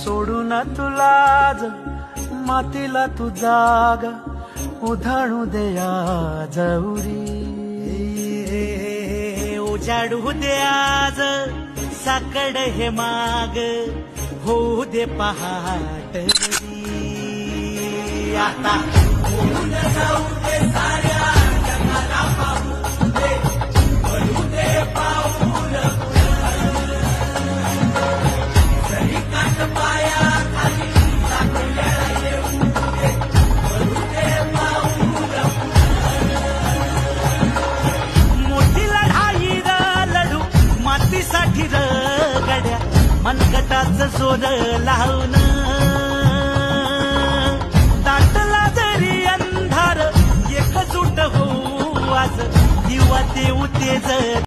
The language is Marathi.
सोडून तुला ज मातीला तू जाग उधाणू दे आज उरी उजाडू दे आज साकड हे माग होऊ दे पहाट आता होऊन जाऊ दे साऱ्या जगाला पाहू दे पडू दे पाऊल जरी काट पाया खाली साकड्याला येऊ दे पडू दे पाऊल मोठी लढाई र लढू मातीसाठी र गड्या मनगटाचं जोर लावून दाटला जरी अंधार एकजूट होऊ आज दिवा देऊ तेज